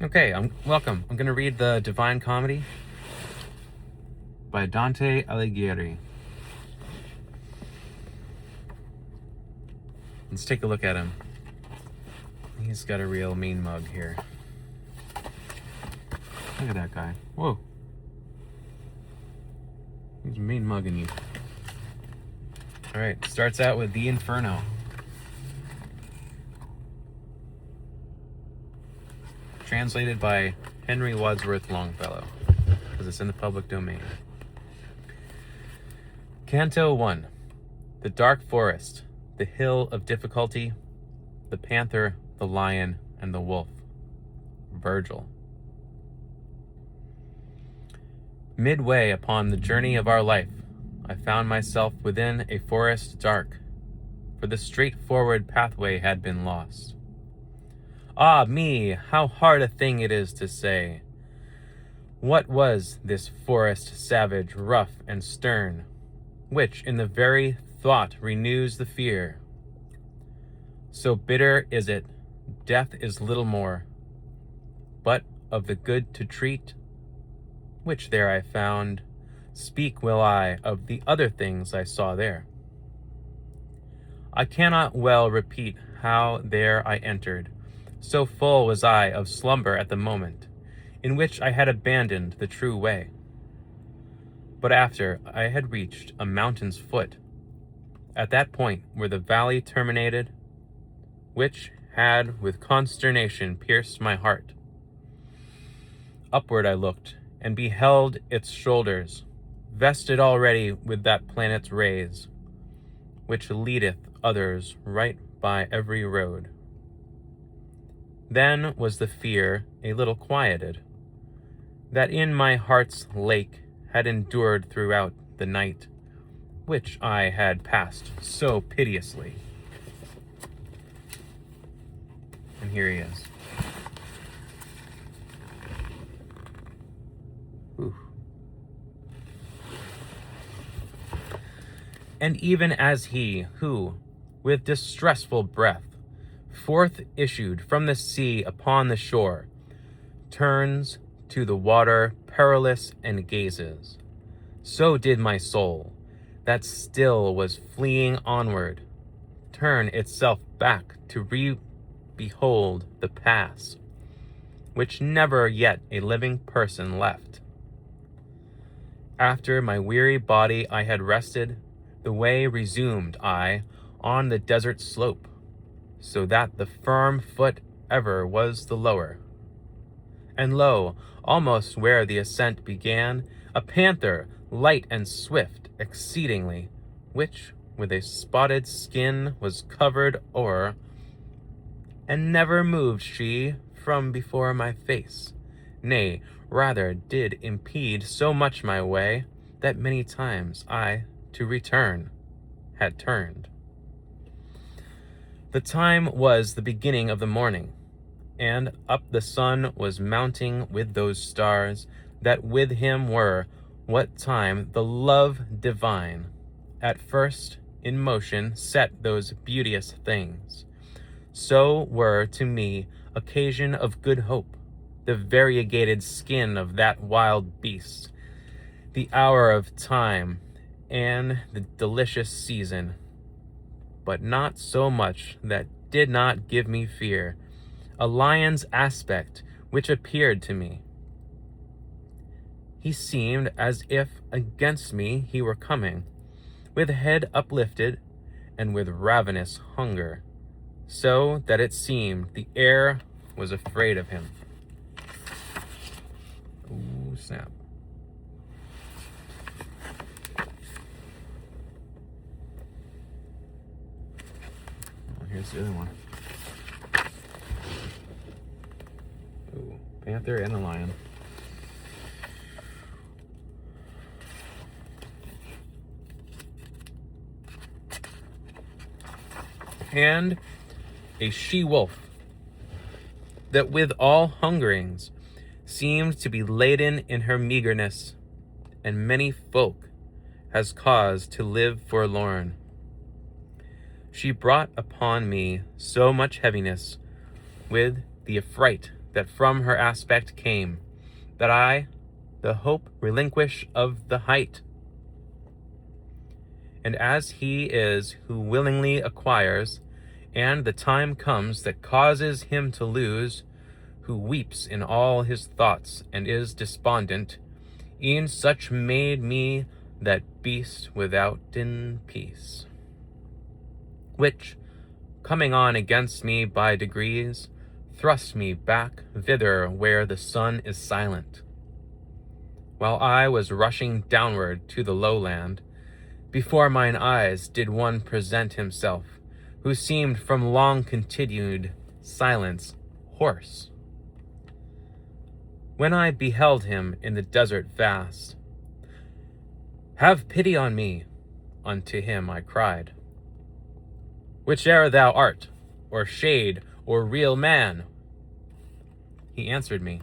Okay, welcome. I'm going to read the Divine Comedy by Dante Alighieri. Let's take a look at him. He's got a real mean mug here. Look at that guy. Whoa. He's mean mugging you. Alright, starts out with the Inferno. Translated by Henry Wadsworth Longfellow, because it's in the public domain. Canto 1. The dark forest, the hill of difficulty, the panther, the lion, and the wolf. Virgil. Midway upon the journey of our life, I found myself within a forest dark, for the straightforward pathway had been lost. Ah me, how hard a thing it is to say. What was this forest savage, rough and stern, which in the very thought renews the fear? So bitter is it, death is little more, but of the good to treat, which there I found, speak will I of the other things I saw there. I cannot well repeat how there I entered, so full was I of slumber at the moment, in which I had abandoned the true way. But after I had reached a mountain's foot, at that point where the valley terminated, which had with consternation pierced my heart, upward I looked, and beheld its shoulders, vested already with that planet's rays, which leadeth others right by every road. Then was the fear a little quieted, that in my heart's lake had endured throughout the night, which I had passed so piteously. And here he is. Ooh. And even as he who, with distressful breath, forth issued from the sea upon the shore, turns to the water perilous and gazes, so did my soul, that still was fleeing onward, turn itself back to behold the past, which never yet a living person left. After my weary body I had rested, the way resumed I on the desert slope, so that the firm foot ever was the lower. And lo, almost where the ascent began, a panther, light and swift exceedingly, which with a spotted skin was covered o'er, and never moved she from before my face, nay, rather did impede so much my way, that many times I to return had turned. The time was the beginning of the morning, and up the sun was mounting with those stars that with him were, what time the love divine at first in motion set those beauteous things. So were to me occasion of good hope, the variegated skin of that wild beast, the hour of time, and the delicious season, but not so much that did not give me fear, a lion's aspect which appeared to me. He seemed as if against me he were coming, with head uplifted, and with ravenous hunger, so that it seemed the air was afraid of him. Ooh, snap. Here's the other one. Ooh, panther and a lion. And a she-wolf that with all hungerings seemed to be laden in her meagerness, and many folk has cause to live forlorn. She brought upon me so much heaviness with the affright that from her aspect came, that I the hope relinquish of the height. And as he is who willingly acquires, and the time comes that causes him to lose, who weeps in all his thoughts and is despondent, e'en such made me that beast without in peace, which, coming on against me by degrees, thrust me back thither where the sun is silent. While I was rushing downward to the lowland, before mine eyes did one present himself, who seemed from long continued silence hoarse. When I beheld him in the desert vast, "Have pity on me," unto him I cried. "Whiche'er thou art, or shade, or real man." He answered me,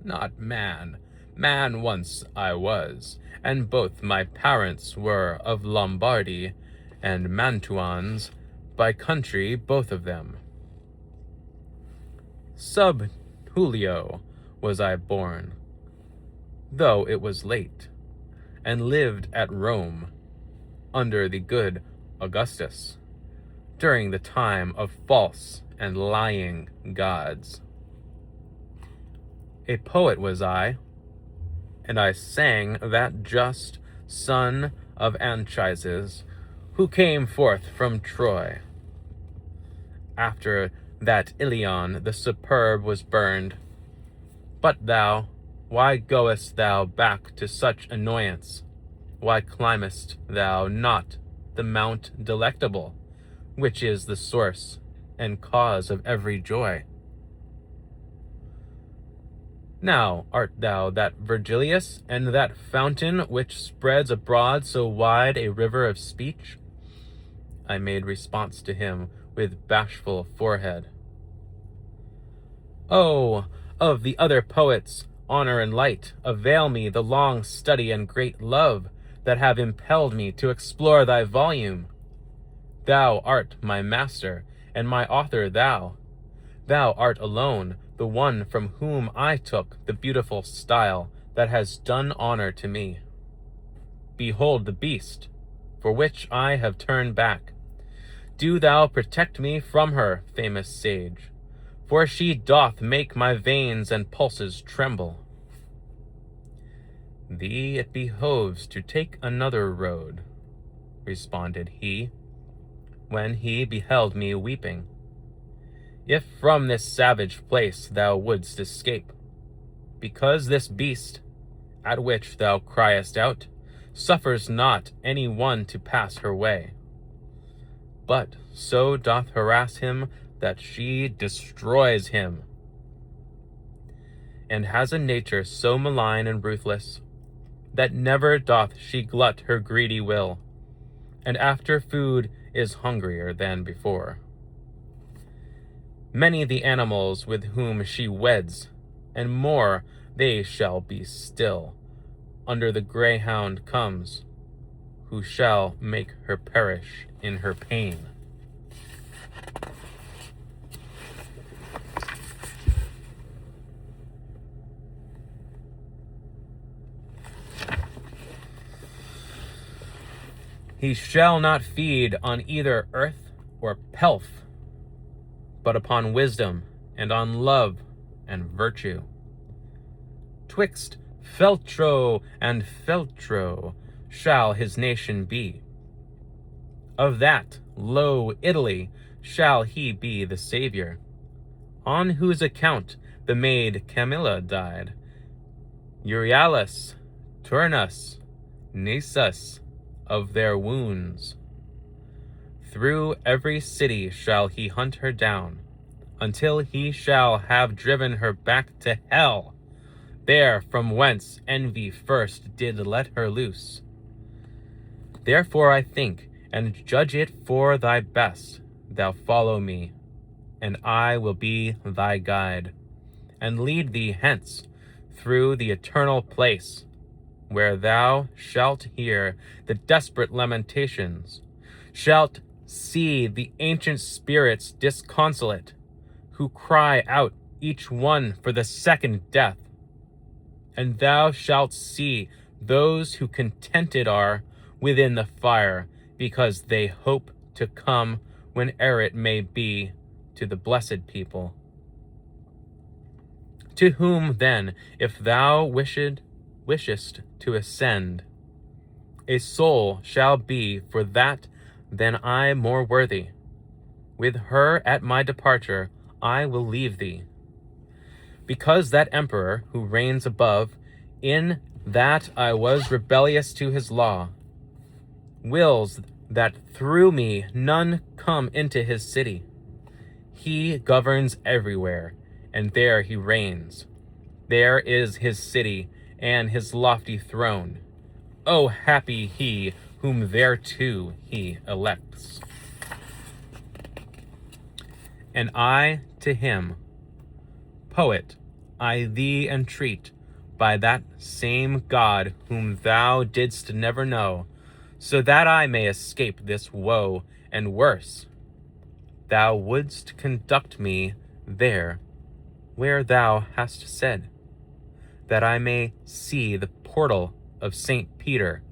"Not man. Man once I was, and both my parents were of Lombardy and Mantuans, by country both of them. Sub Julio was I born, though it was late, and lived at Rome, under the good Augustus, during the time of false and lying gods. A poet was I, and I sang that just son of Anchises, who came forth from Troy. After that Ilion the superb was burned. But thou, why goest thou back to such annoyance? Why climbest thou not the Mount Delectable, which is the source and cause of every joy? Now art thou that Virgilius, and that fountain which spreads abroad so wide a river of speech? I made response to him with bashful forehead. Oh, of the other poets, honor and light, avail me the long study and great love that have impelled me to explore thy volume. Thou art my master, and my author thou. Thou art alone the one from whom I took the beautiful style that has done honor to me. Behold the beast, for which I have turned back. Do thou protect me from her, famous sage, for she doth make my veins and pulses tremble. Thee it behoves to take another road, responded he, when he beheld me weeping. If from this savage place thou wouldst escape, because this beast, at which thou criest out, suffers not any one to pass her way, but so doth harass him that she destroys him, and has a nature so malign and ruthless, that never doth she glut her greedy will, and after food is hungrier than before. Many the animals with whom she weds, and more they shall be still, under the greyhound comes, who shall make her perish in her pain. He shall not feed on either earth or pelf, but upon wisdom and on love and virtue. Twixt Feltro and Feltro shall his nation be. Of that low Italy shall he be the savior, on whose account the maid Camilla died. Euryalus, Turnus, Nisus, of their wounds. Through every city shall he hunt her down, until he shall have driven her back to hell, there from whence envy first did let her loose. Therefore I think, and judge it for thy best, thou follow me, and I will be thy guide, and lead thee hence through the eternal place, where thou shalt hear the desperate lamentations, shalt see the ancient spirits disconsolate, who cry out each one for the second death. And thou shalt see those who contented are within the fire, because they hope to come whene'er it may be to the blessed people. To whom then, if thou wishest to ascend, a soul shall be for that than I more worthy. With her at my departure I will leave thee. Because that emperor who reigns above, in that I was rebellious to his law, wills that through me none come into his city. He governs everywhere, and there he reigns. There is his city and his lofty throne. O happy he whom thereto he elects. And I to him, poet, I thee entreat, by that same God whom thou didst never know, so that I may escape this woe and worse, thou wouldst conduct me there where thou hast said, that I may see the portal of St. Peter,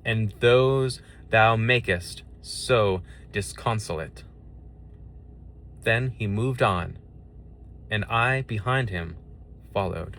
and those thou makest so disconsolate. Then he moved on, and I behind him followed.